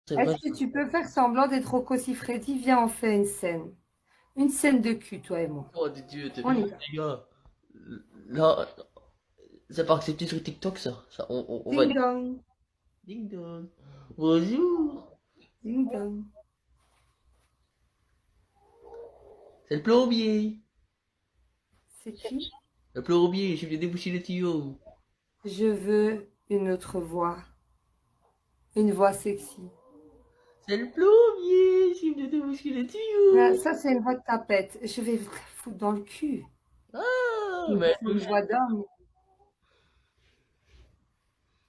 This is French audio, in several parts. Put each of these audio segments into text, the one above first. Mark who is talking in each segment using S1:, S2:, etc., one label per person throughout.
S1: C'est vrai.
S2: Est-ce que tu peux faire semblant d'être Rocco Siffredi? Viens, on fait une scène. Une scène de cul, toi et moi.
S1: Oh, Dieu,
S2: On y va.
S1: les gars, là, c'est pas accepté sur TikTok, ça on va...
S2: Ding dong,
S1: Ding dong. Bonjour.
S2: ding dong.
S1: C'est le plombier.
S2: C'est qui?
S1: Le plombier, je viens déboucher le tuyau.
S2: Je veux une autre voix. Une voix sexy.
S1: C'est le plombier, je viens déboucher le
S2: Là,
S1: tuyau.
S2: ça, c'est une voix de tapette. Je vais te foutre dans le cul.
S1: Ah,
S2: Mais
S1: mais
S2: c'est une voix d'homme.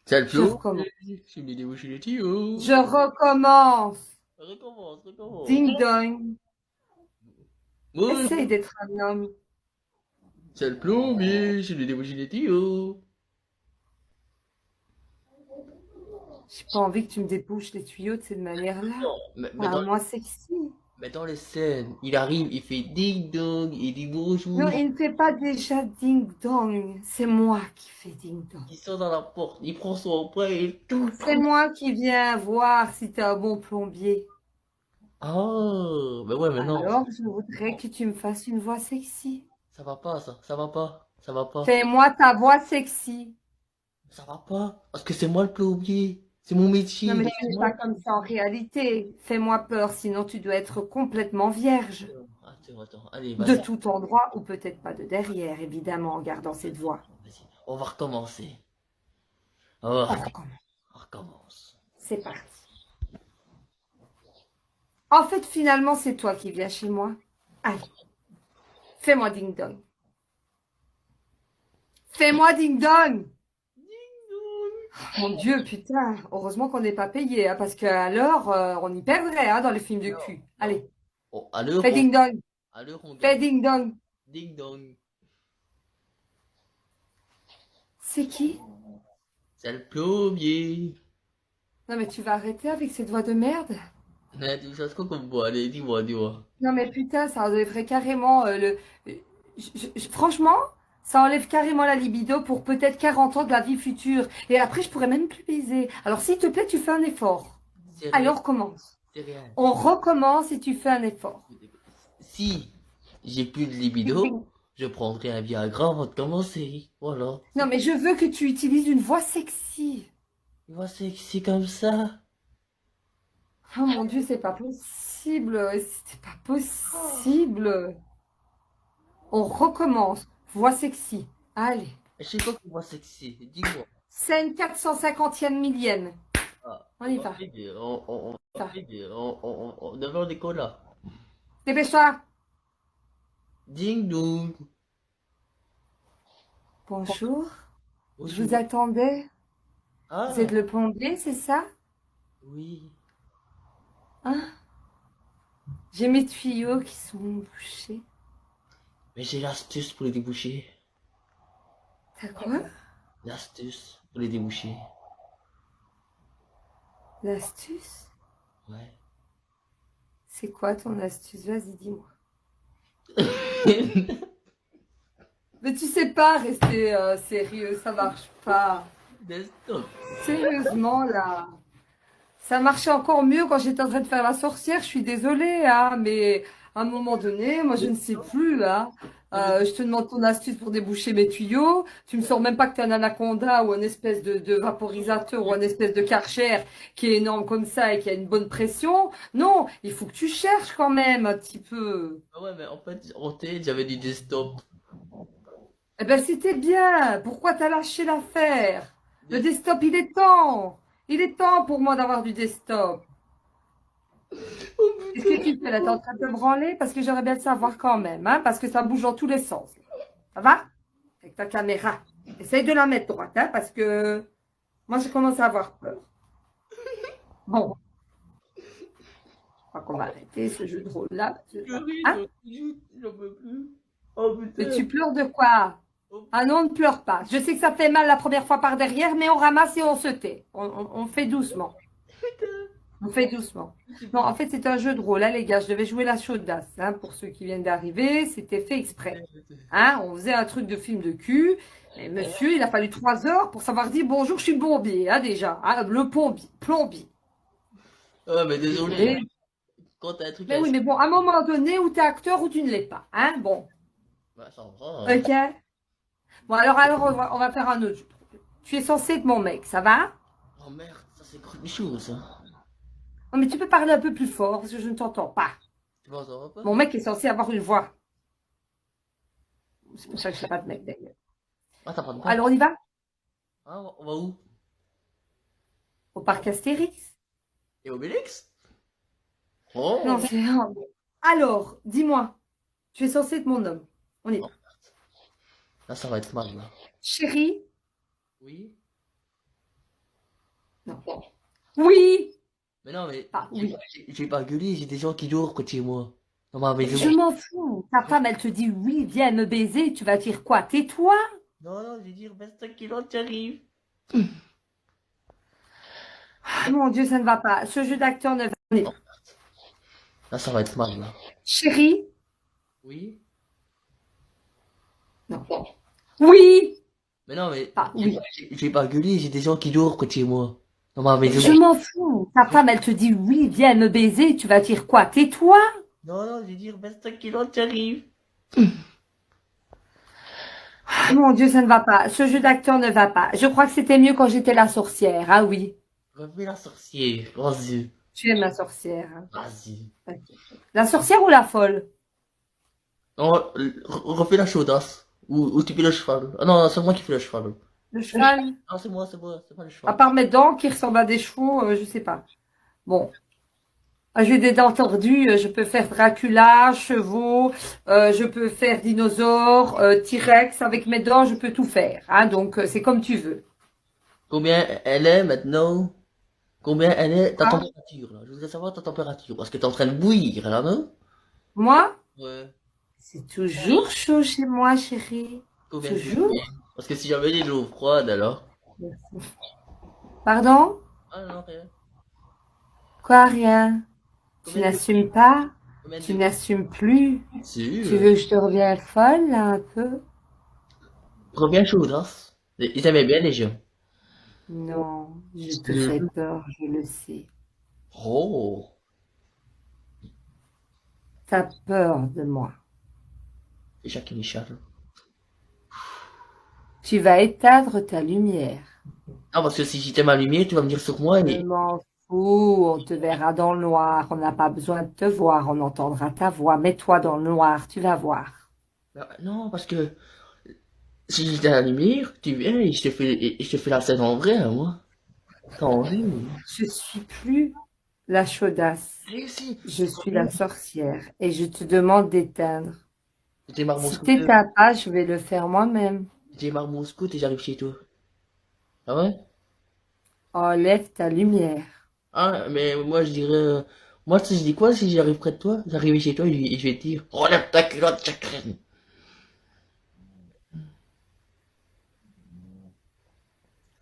S1: c'est le
S2: Je
S1: plombier,
S2: recommence.
S1: je viens déboucher le tuyau.
S2: Je recommence.
S1: Recommence, recommence.
S2: Ding dong. Essaye
S1: Bonjour.
S2: d'être un homme.
S1: C'est le plombier, je viens déboucher le tuyau.
S2: J'ai pas envie que tu me débouches les tuyaux de cette manière-là.
S1: Non,
S2: Parle-moi sexy.
S1: mais dans les scènes, il arrive, il fait ding dong, il dit
S2: Non,
S1: bonjour,
S2: il ne fait pas déjà ding-dong. C'est moi qui fais ding-dong.
S1: il sort dans la porte, il prend son emprunt et tout.
S2: C'est moi qui viens voir si t'es un bon plombier.
S1: Ah, mais ouais, mais non,
S2: Alors, je voudrais que tu me fasses une voix sexy.
S1: ça va pas, ça va pas, ça va pas,
S2: Fais-moi ta voix sexy.
S1: ça va pas, parce que c'est moi le plombier, c'est mon
S2: Non,
S1: métier,
S2: mais
S1: donc
S2: tu
S1: c'est
S2: n'es
S1: moi
S2: pas
S1: le
S2: comme ça en réalité. Fais-moi peur, sinon tu dois être complètement vierge.
S1: plombier. Attends, allez,
S2: De
S1: vas-y,
S2: tout endroit, ou peut-être pas de derrière, évidemment, en gardant cette voix.
S1: vas-y, on va recommencer, on va
S2: On recommence.
S1: on recommence.
S2: C'est parti. En fait, finalement, c'est toi qui viens chez moi. Allez, fais-moi ding-dong. Fais-moi ding-dong. Mon Dieu, putain, heureusement qu'on n'est pas payé, hein, parce qu'à l'heure, on y perdrait hein, dans les films de
S1: Non,
S2: cul.
S1: non,
S2: Allez,
S1: oh,
S2: fais ding-dong,
S1: à l'heure on
S2: fais
S1: gagne,
S2: ding-dong.
S1: ding dong,
S2: C'est qui?
S1: c'est le plombier.
S2: Non, mais tu vas arrêter avec cette voix de merde?
S1: Mais tu sais quoi comme bois, allez, dis-moi, dis-moi.
S2: Non, mais putain, ça enlèverait carrément franchement, ça enlève carrément la libido pour peut-être 40 ans de la vie future. Et après, je pourrais même plus baiser. Alors, s'il te plaît, tu fais un effort.
S1: C'est
S2: Allez,
S1: rien,
S2: on recommence.
S1: c'est rien.
S2: On recommence et tu fais un effort.
S1: Si j'ai plus de
S2: Ding,
S1: libido,
S2: ding.
S1: je prendrai un Viagra avant de commencer. Voilà.
S2: Non, mais je veux que tu utilises une voix sexy.
S1: Tu vois, c'est comme ça.
S2: Oh mon Dieu, c'est pas possible. C'est pas possible. On recommence. Voix sexy. Allez.
S1: Je sais quoi que moi sexy. Dis-moi.
S2: Scène 450e millième.
S1: Ah,
S2: On
S1: on
S2: y
S1: va
S2: va.
S1: faire
S2: On y va.
S1: devant des colas.
S2: Dépêche-toi.
S1: Ding dong.
S2: Bonjour. Je vous
S1: Bonjour.
S2: attendais. Vous
S1: Ah,
S2: êtes le plombier, c'est ça?
S1: oui.
S2: Hein? J'ai mes tuyaux qui sont bouchés.
S1: Mais j'ai l'astuce pour les déboucher.
S2: T'as quoi?
S1: L'astuce pour les déboucher.
S2: L'astuce?
S1: Ouais.
S2: C'est quoi ton astuce? Vas-y, dis-moi. Mais tu sais pas rester sérieux, ça marche pas.
S1: Desktop.
S2: Sérieusement, là. Ça marchait encore mieux quand j'étais en train de faire la sorcière, je suis désolée, hein, mais à un moment donné, moi je ne sais plus, hein. Je te demande ton astuce pour déboucher mes tuyaux. Tu me sors même pas que t'es un anaconda ou un espèce de vaporisateur ou un espèce de Karcher qui est énorme comme ça et qui a une bonne pression. Non, il faut que tu cherches quand même un petit peu.
S1: Ah ouais, mais en fait, en tête, j'avais dit desktop.
S2: Eh ben c'était bien. Pourquoi t'as lâché l'affaire? Le
S1: Des-
S2: desktop, il est temps. Il est temps pour moi d'avoir du desktop.
S1: Oh
S2: Qu'est-ce que
S1: putain.
S2: tu fais là? T'es en train de te branler? Parce que j'aimerais bien le savoir quand même, hein, parce que ça bouge dans tous les sens. Ça va? Avec ta caméra. Essaye de la mettre droite, hein, parce que moi, je commence à avoir peur. Bon, je crois qu'on va arrêter ce jeu de rôle-là. Hein?
S1: J'en peux plus. Oh
S2: Mais
S1: putain.
S2: tu pleures de quoi?
S1: Oh
S2: Ah non, ne pleure pas. Je sais que ça fait mal la première fois par derrière, mais on ramasse et on se tait. On fait doucement.
S1: putain.
S2: On fait doucement.
S1: C'est
S2: Non,
S1: pas-
S2: en fait, c'est un jeu de rôle, hein, les gars. Je devais jouer la chaudasse, hein, pour ceux qui viennent d'arriver. C'était fait exprès. Hein, on faisait un truc de film de cul. Et monsieur, il a fallu 3 heures pour savoir dire bonjour, je suis plombier, hein, déjà. Hein, le plombier. Plombier.
S1: Ouais, mais désolé.
S2: Désolée.
S1: Quand t'as un truc
S2: Mais
S1: à
S2: oui, mais bon, à un moment donné, où tu es acteur ou tu ne l'es pas. Hein? Bon,
S1: bah, ça va, hein.
S2: ok. Bon, alors on va faire un autre jeu. Tu es censé être mon mec, ça va?
S1: Oh merde, ça c'est quelque chose, hein.
S2: Non, mais tu peux parler un peu plus fort parce que je ne t'entends pas.
S1: Tu m'entends pas?
S2: Mon mec est censé avoir une voix. C'est pour ça que je n'ai pas de mec d'ailleurs.
S1: Ah, t'as pas de
S2: Bon,
S1: mec?
S2: alors on y va?
S1: Ah, on va où?
S2: Au parc Astérix?
S1: Et Obélix?
S2: Non,
S1: Oh!
S2: c'est. Alors, dis-moi, tu es censé être mon homme. On y
S1: Oh,
S2: va.
S1: là, ça va être mal, là.
S2: Chérie?
S1: Oui?
S2: Non. Oui!
S1: Mais non, mais
S2: Ah,
S1: j'ai
S2: oui.
S1: j'ai pas gueulé, j'ai des gens qui dorment côté de chez moi. Dans ma
S2: Mais
S1: maison.
S2: je m'en fous. Ta femme, elle te dit oui, viens me baiser. Tu vas dire quoi? Tais-toi?
S1: Non, non, je vais dire, baisse ta culotte, j'arrive.
S2: Ah, mon Dieu, ça ne va pas. Ce jeu d'acteur ne va pas. On y va.
S1: Là, ça va être mal, là.
S2: Chérie?
S1: Oui?
S2: Non. Oui!
S1: Mais non, mais
S2: Ah, oui.
S1: j'ai pas gueulé, j'ai des gens qui dorment côté de chez moi. Dans ma
S2: Mais
S1: maison.
S2: je m'en fous. Ta femme, elle te dit oui, viens me baiser. Tu vas dire quoi? Tais-toi?
S1: Non, non, je vais dire, baisse ta culotte, j'arrive.
S2: Ah, mon Dieu, ça ne va pas. Ce jeu d'acteur ne va pas. Je crois que c'était mieux quand j'étais la sorcière. Ah oui.
S1: Refais la sorcière, vas-y.
S2: Tu aimes la sorcière. Hein.
S1: Vas-y.
S2: Ok. La sorcière ou la folle?
S1: Non, refais la chaudasse. Ou tu fais le cheval. Ah non, c'est moi qui fais le cheval.
S2: Le cheval?
S1: Ah, c'est moi le
S2: À
S1: cheval.
S2: part mes dents qui ressemblent à des chevaux, je sais pas. Bon. Ah, j'ai des dents tordues, je peux faire Dracula, chevaux, je peux faire dinosaure, T-Rex. Avec mes dents, je peux tout faire. Hein, donc, c'est comme tu veux.
S1: Combien elle est maintenant? Combien elle est ta
S2: Quoi?
S1: température là? Je voudrais savoir ta température. Parce que t'es en train de bouillir là, non?
S2: Moi,
S1: Ouais.
S2: c'est toujours chaud chez moi, chérie.
S1: Combien de degrés?
S2: Toujours.
S1: Parce que si j'avais des l'eau froide alors.
S2: Pardon?
S1: Ah non, rien.
S2: Quoi, rien? Tu
S1: Combien de degrés?
S2: n'assumes pas?
S1: Combien de
S2: Tu
S1: degrés?
S2: n'assumes plus? Tu
S1: Sûr.
S2: veux que je te revienne folle, là, un peu?
S1: Combien chaudasse? Ils aimaient bien les gens.
S2: Non, je te fais
S1: Mhm.
S2: peur, je le sais.
S1: Oh.
S2: T'as peur de moi.
S1: Jacques Michel.
S2: Tu vas éteindre ta lumière.
S1: Ah, parce que si j'étais ma lumière, tu vas me dire sur moi
S2: Je
S1: et.
S2: m'en fous, on te verra dans le noir, on n'a pas besoin de te voir, on entendra ta voix. Mets-toi dans le noir, tu vas voir.
S1: Ah, non, parce que si j'étais à la lumière, tu viens et je te fais la scène en vrai, hein, moi. T'as envie?
S2: Je suis plus la chaudasse,
S1: Réussi.
S2: je suis la sorcière et je te demande d'éteindre.
S1: Je démarre mon
S2: Si
S1: scooter.
S2: t'éteins pas, je vais le faire moi-même.
S1: Je démarre mon scoot et j'arrive chez toi. Ah ouais?
S2: Enlève ta lumière.
S1: Ah, mais moi je dirais. Moi, tu sais, je dis quoi si j'arrive près de toi? J'arrive chez toi et je vais te dire: relève ta culotte, Jacqueline.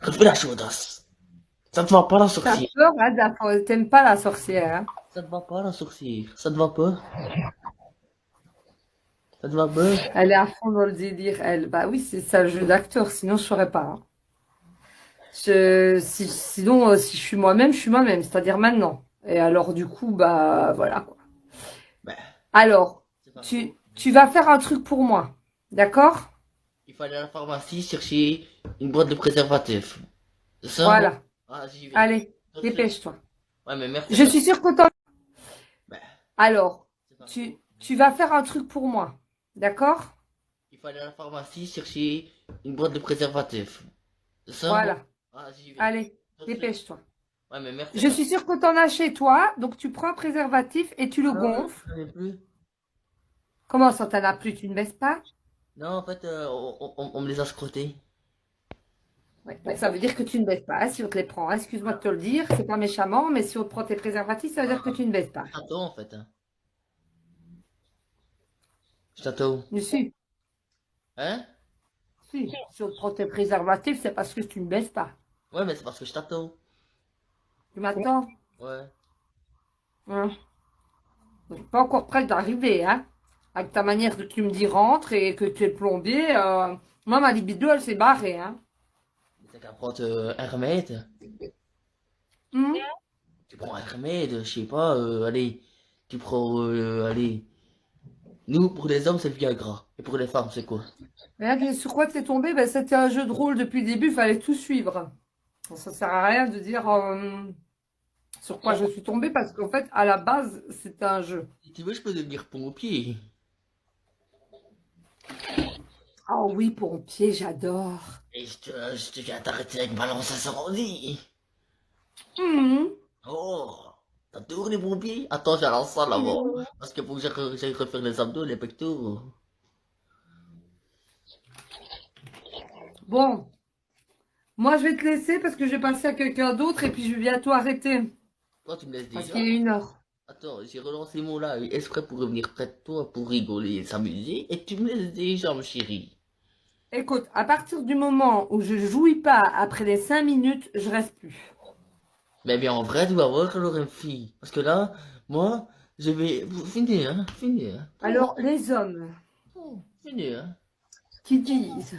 S1: Refais la chaudasse. Ça te va pas la
S2: T'as
S1: sorcière.
S2: peur, hein, t'aimes pas la sorcière, hein?
S1: Ça te va pas la sorcière. Ça te va pas. Ça te va pas.
S2: Elle est à fond dans le délire, elle. Bah oui, c'est ça le jeu d'acteur, sinon je saurais pas. Hein. Sinon, si je suis moi-même, je suis moi-même, c'est-à-dire maintenant. Et alors, du coup, bah voilà quoi.
S1: Ben,
S2: Alors,
S1: c'est pas grave.
S2: tu vas faire un truc pour moi, d'accord?
S1: Il fallait à la pharmacie chercher une boîte de préservatifs. C'est ça?
S2: Voilà.
S1: Ah, j'y vais.
S2: Allez, dépêche-toi.
S1: Ouais, mais merci.
S2: Je suis sûre que t'en...
S1: Ben,
S2: Alors,
S1: c'est pas grave.
S2: tu vas faire un truc pour moi, d'accord?
S1: Il fallait à la pharmacie chercher une boîte de préservatifs. C'est ça?
S2: Voilà.
S1: Ah, j'y vais.
S2: Allez, dépêche-toi.
S1: Ouais, mais merci.
S2: Je suis sûre que t'en as chez toi, donc tu prends un préservatif et tu le
S1: Non,
S2: gonfles.
S1: j'en ai plus.
S2: Comment ça, t'en as plus, tu ne baisses pas?
S1: Non, en fait, on me les a scrotés.
S2: Ouais, donc ça veut dire que tu ne baisses pas, hein, si on te les prend. Hein. Excuse-moi de te le dire, c'est pas méchamment, mais si on te prend tes préservatifs, ça veut dire que tu ne baisses pas.
S1: Je t'attends, en fait. Hein. Je t'attends.
S2: Mais si,
S1: Hein?
S2: si on te prend tes préservatifs, c'est parce que tu ne baisses pas.
S1: Ouais, mais c'est parce que je t'attends.
S2: Tu m'attends?
S1: Ouais.
S2: Hein? Je suis pas encore prête d'arriver, hein? Avec ta manière de tu me dis rentre et que tu es plombier, moi ma libido elle s'est barrée, hein?
S1: Mais t'as qu'à prendre un remède.
S2: Hmm.
S1: Tu prends un remède, je sais pas, allez, tu prends, allez, nous, pour les hommes, c'est le Viagra. Et pour les femmes, c'est quoi?
S2: Regarde, sur quoi t'es tombé? Ben, c'était un jeu de rôle depuis le début, il fallait tout suivre. Ça sert à rien de dire sur quoi je
S1: Oh,
S2: suis tombée parce qu'en fait, à la base, c'était un jeu.
S1: si tu veux, je peux devenir pompier.
S2: Oh oui, pompier, j'adore.
S1: Et je te viens t'arrêter avec ma lance incendie.
S2: Mhm.
S1: Oh, t'as toujours les pompiers? Attends, j'ai la salle là-bas. Parce que faut que j'aille refaire les abdos, les pectoraux.
S2: Bon, moi je vais te laisser parce que je vais passer à quelqu'un d'autre et puis je vais bientôt arrêter
S1: Toi, tu me laisses
S2: parce
S1: déjà?
S2: qu'il est 1 heure.
S1: Attends, j'ai relancé mon live exprès pour revenir près de toi, pour rigoler et s'amuser, et tu me laisses déjà, ma chérie.
S2: Écoute, à partir du moment où je jouis pas après les 5 minutes, je reste plus.
S1: Mais bien, en vrai, tu vas voir alors une fille. Parce que là, moi, je vais... Finir, hein, finir. Hein.
S2: Alors, les hommes
S1: Finir, hein.
S2: qui disent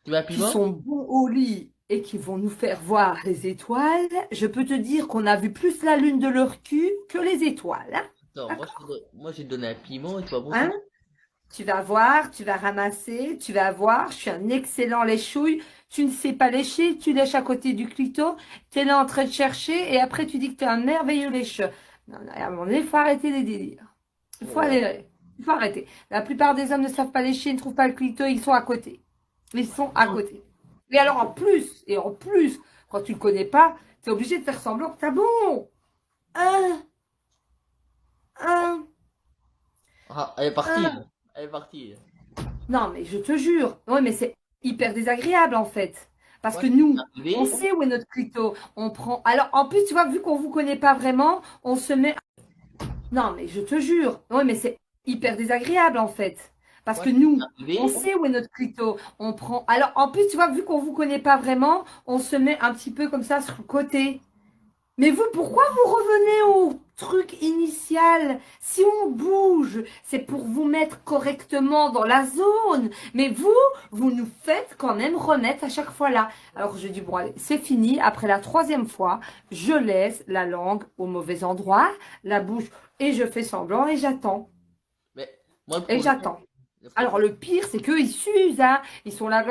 S1: Tu veux un
S2: qu'ils
S1: piment?
S2: sont bons au lit et qui vont nous faire voir les étoiles, je peux te dire qu'on a vu plus la lune de leur cul que les étoiles. Hein.
S1: Non,
S2: D'accord?
S1: moi, j'ai donné un piment et tu vas voir ça.
S2: Hein? Tu vas voir, tu vas ramasser, tu vas voir, je suis un excellent léchouille. Tu ne sais pas lécher, tu lèches à côté du clito, tu es là en train de chercher et après tu dis que tu es un merveilleux lécheur. Non, non, à un moment donné, il faut arrêter les délires. Il faut
S1: Oh.
S2: aller, il faut arrêter. La plupart des hommes ne savent pas lécher, ne trouvent pas le clito, ils sont à côté. Ils sont à côté. Et en plus, quand tu le connais pas, tu es obligé de faire semblant que t'as bon. Un, un,
S1: Ah, elle est partie,
S2: un.
S1: là. Elle est partie. Là.
S2: Non, mais je te jure. Oui, mais c'est hyper désagréable en fait. Parce
S1: Moi,
S2: que
S1: je suis
S2: nous, on
S1: arrivé.
S2: sait où est notre clito. On prend. Alors, en plus, tu vois, vu qu'on vous connaît pas vraiment, on se met. Non, mais je te jure. Oui, mais c'est hyper désagréable en fait. Parce
S1: Moi,
S2: que
S1: je suis
S2: nous, on
S1: arrivé.
S2: sait où est notre clito. On prend. Alors, en plus, tu vois, vu qu'on vous connaît pas vraiment, on se met un petit peu comme ça sur le côté. Mais vous, pourquoi vous revenez au truc initial? Si on bouge, c'est pour vous mettre correctement dans la zone. Mais vous nous faites quand même remettre à chaque fois là. Alors je dis, bon, allez, c'est fini. Après la troisième fois, je laisse la langue au mauvais endroit, la bouche, et je fais semblant et j'attends.
S1: Mais, moi,
S2: Et j'attends.
S1: le
S2: Alors
S1: problème,
S2: le pire, c'est qu'eux, ils s'usent, hein. Ils sont là.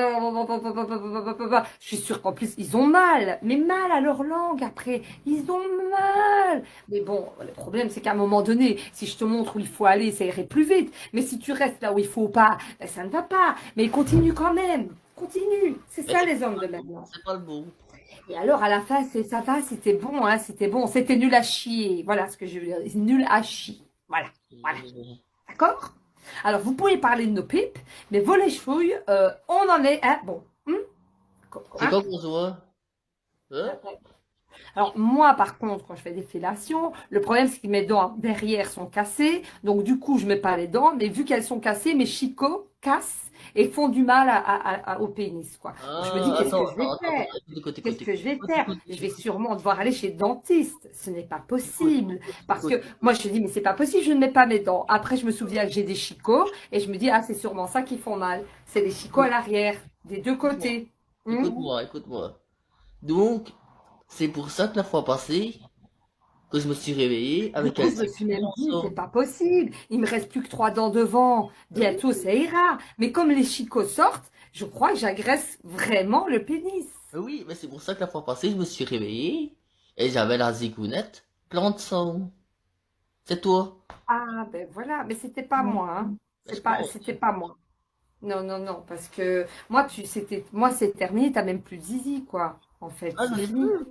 S2: Je suis sûre qu'en plus, ils ont mal. Mais mal à leur langue après. Ils ont mal. Mais bon, le problème, c'est qu'à un moment donné, si je te montre où il faut aller, ça irait plus vite. Mais si tu restes là où il faut pas, ben, ça ne va pas. Mais continue quand même. Continue. C'est
S1: mais
S2: ça les hommes de maintenant.
S1: c'est pas le bon.
S2: Et alors à la fin, c'est ça va, c'était bon, hein, c'était bon. C'était nul à chier. Voilà ce que je veux dire. Nul à chier. Voilà. Voilà. D'accord? Alors, vous pouvez parler de nos pipes, mais vos léchouilles, on en est. Hein, bon.
S1: C'est
S2: Hein.
S1: quand qu'on se voit? Hein?
S2: Alors, moi, par contre, quand je fais des fellations, le problème, c'est que mes dents derrière sont cassées. Donc, du coup, je mets pas les dents. Mais vu qu'elles sont cassées, mes chicots cassent et font du mal au pénis, quoi. Donc, je me dis,
S1: Ah,
S2: qu'est-ce que
S1: attends,
S2: je vais
S1: attends, attends,
S2: faire?
S1: attends, écoute, écoute,
S2: Qu'est-ce
S1: écoute,
S2: que je vais
S1: écoute,
S2: faire?
S1: écoute,
S2: Je vais
S1: écoute,
S2: sûrement devoir aller chez le dentiste. Ce n'est pas
S1: écoute,
S2: possible.
S1: écoute,
S2: Parce que
S1: écoute,
S2: moi, je me dis, mais c'est pas possible, je ne mets pas mes dents. Après, je me souviens que j'ai des chicots et je me dis, ah, c'est sûrement ça qui font mal. C'est les chicots à
S1: écoute,
S2: l'arrière, des deux
S1: écoute-moi,
S2: côtés. Hmm.
S1: écoute-moi, écoute-moi. Donc, c'est pour ça que la fois passée, que je me suis réveillé
S2: Du
S1: avec un
S2: coup, je me suis
S1: sifflet
S2: même
S1: dans le
S2: dit, c'est
S1: sang.
S2: pas possible. Il me reste plus que 3 dents devant.
S1: Oui.
S2: Bientôt, ça ira. Mais comme les chicots sortent, je crois que j'agresse vraiment le pénis.
S1: Oui, mais c'est pour ça que la fois passée, je me suis réveillé et j'avais la zigounette plein de sang. C'est toi.
S2: Ah, ben voilà. Mais c'était pas moi, hein.
S1: Mais je
S2: C'était
S1: pense.
S2: pas moi. Non, non, non. Parce que moi, c'est terminé. T'as même plus de zizi, quoi. En fait,
S1: Ah,
S2: c'est
S1: j'en ai
S2: fini.
S1: plus.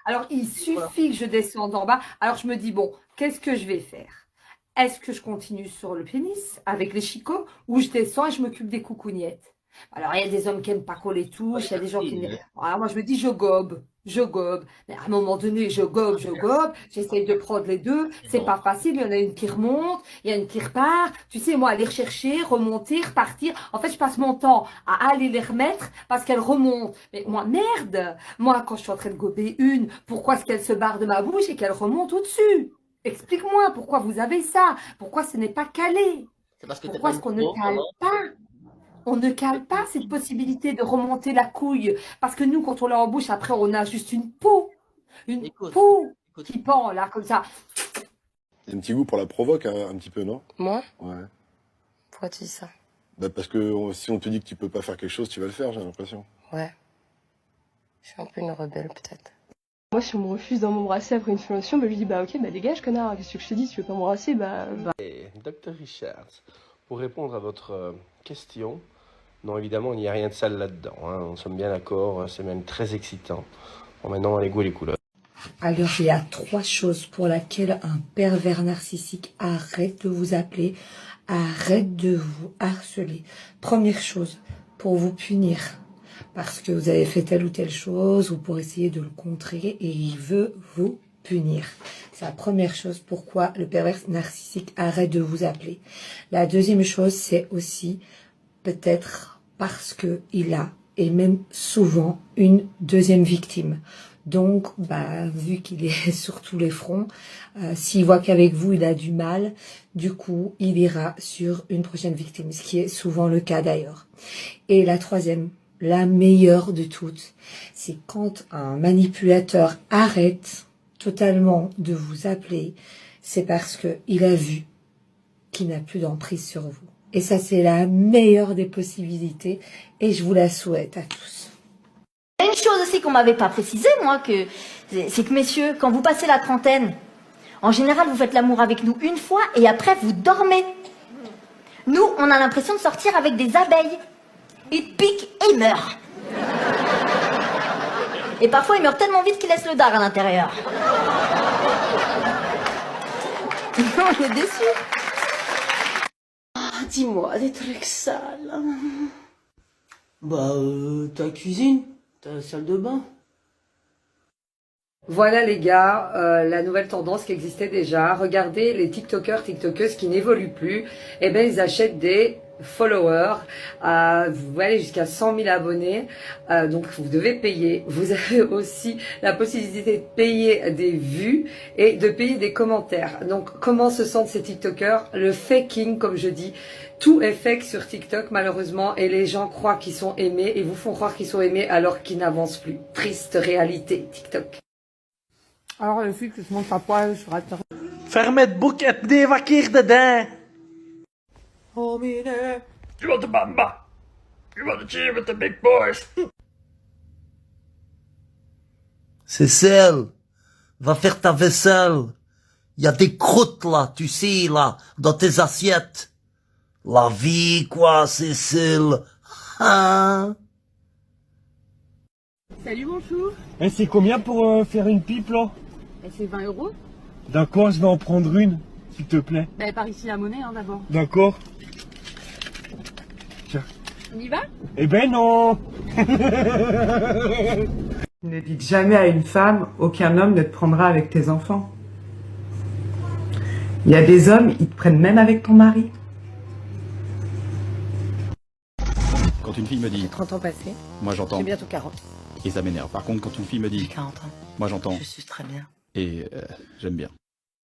S2: Alors, il
S1: Voilà.
S2: suffit que je descende en bas. Alors, je me dis, bon, qu'est-ce que je vais faire? Est-ce que je continue sur le pénis avec les chicots ou je descends et je m'occupe des coucougnettes? Alors, il y a des hommes qui n'aiment pas qu'on les
S1: Pas
S2: touche,
S1: les
S2: il y a des gens qui
S1: casser,
S2: n'aiment.
S1: hein.
S2: Alors, moi, je me dis, je gobe, je gobe. Mais à un moment donné, je gobe, je gobe. J'essaye de prendre les deux. C'est
S1: Non.
S2: pas facile. Il y en a une qui remonte, il y a une qui repart. Tu sais, moi, aller rechercher, remonter, repartir. En fait, je passe mon temps à aller les remettre parce qu'elles remontent. Mais moi, merde! Moi, quand je suis en train de gober une, pourquoi est-ce qu'elle se barre de ma bouche et qu'elle remonte au-dessus? Explique-moi pourquoi vous avez ça. Pourquoi ce n'est pas calé?
S1: C'est parce que t'es pas
S2: Pourquoi est-ce
S1: une
S2: qu'on ne
S1: pro,
S2: cale
S1: alors.
S2: pas? On ne cale pas cette possibilité de remonter la couille. Parce que nous, quand on l'a en bouche, après, on a juste une peau. Une
S1: Écoute,
S2: peau. qui pend, là, comme ça.
S3: Un petit goût pour la provoque, hein, un petit peu, non?
S4: Moi?
S3: Ouais.
S4: Pourquoi tu dis ça?
S3: Bah parce que si on te dit que tu peux pas faire quelque chose, tu vas le faire, j'ai l'impression.
S4: Ouais. Je suis un peu une rebelle, peut-être.
S5: Moi, si on me refuse dans m'embrasser après une fellation, bah, je lui dis bah ok, bah dégage, connard, qu'est-ce que je te dis, si tu veux pas m'embrasser, bah.
S6: Et Dr Richard, pour répondre à votre question, non, évidemment, il n'y a rien de sale là-dedans. Hein. Nous sommes bien d'accord, c'est même très excitant. Bon, maintenant, les goûts et les couleurs.
S7: Alors, il y a 3 choses pour lesquelles un pervers narcissique arrête de vous appeler, arrête de vous harceler. Première chose, pour vous punir, parce que vous avez fait telle ou telle chose, ou pour essayer de le contrer, et il veut vous punir. C'est la première chose pourquoi le pervers narcissique arrête de vous appeler. La deuxième chose, c'est aussi peut-être parce que il a, et même souvent, une deuxième victime. Donc, vu qu'il est sur tous les fronts, s'il voit qu'avec vous, il a du mal, du coup, il ira sur une prochaine victime, ce qui est souvent le cas d'ailleurs. Et la troisième, la meilleure de toutes, c'est quand un manipulateur arrête totalement de vous appeler, c'est parce que il a vu qu'il n'a plus d'emprise sur vous. Et ça, c'est la meilleure des possibilités, et je vous la souhaite à tous.
S8: Il y a une chose aussi qu'on m'avait pas précisé, moi, c'est que messieurs, quand vous passez la trentaine, en général, vous faites l'amour avec nous une fois et après vous dormez. Nous, on a l'impression de sortir avec des abeilles. Ils piquent et ils meurent. Et parfois, ils meurent tellement vite qu'ils laissent le dard à l'intérieur. On est déçus.
S9: Ah, dis-moi des trucs sales.
S10: Bah, ta cuisine, ta salle de bain.
S2: Voilà les gars, la nouvelle tendance qui existait déjà. Regardez les TikTokers, TikTokeuses qui n'évoluent plus. Eh ben ils achètent des followers. Vous pouvez aller jusqu'à 100 000 abonnés. Donc vous devez payer. Vous avez aussi la possibilité de payer des vues et de payer des commentaires. Donc comment se sentent ces TikTokers? Le faking, comme je dis. Tout est fake sur TikTok malheureusement et les gens croient qu'ils sont aimés et vous font croire qu'ils sont aimés alors qu'ils n'avancent plus. Triste réalité TikTok. Alors le flic se montre à poil sur Internet.
S10: Ferme de boek des verkeerde dedans.
S6: Oh, mine. You want the bamba? You want to cheer with the big boys?
S11: Cécile, va faire ta vaisselle. Il y a des croûtes là, tu sais, là, dans tes assiettes. La vie, quoi, Cécile. Hein?
S5: Salut mon chou.
S12: Et c'est combien pour faire une pipe là?
S5: C'est 20 €.
S12: D'accord, je vais en prendre une, s'il te plaît.
S5: Bah, par ici la monnaie, hein, d'abord.
S12: D'accord. Tiens.
S5: On y va?
S12: Eh ben non.
S13: Ne dites jamais à une femme, aucun homme ne te prendra avec tes enfants. Il y a des hommes, ils te prennent même avec ton mari.
S14: Quand une fille me dit...
S4: J'ai 30 ans passés.
S14: Moi j'entends...
S4: J'ai bientôt 40.
S14: Et ça m'énerve. Par contre, quand une fille me dit...
S4: J'ai 40 ans.
S14: Moi j'entends...
S4: Je suis très bien.
S14: Et j'aime bien.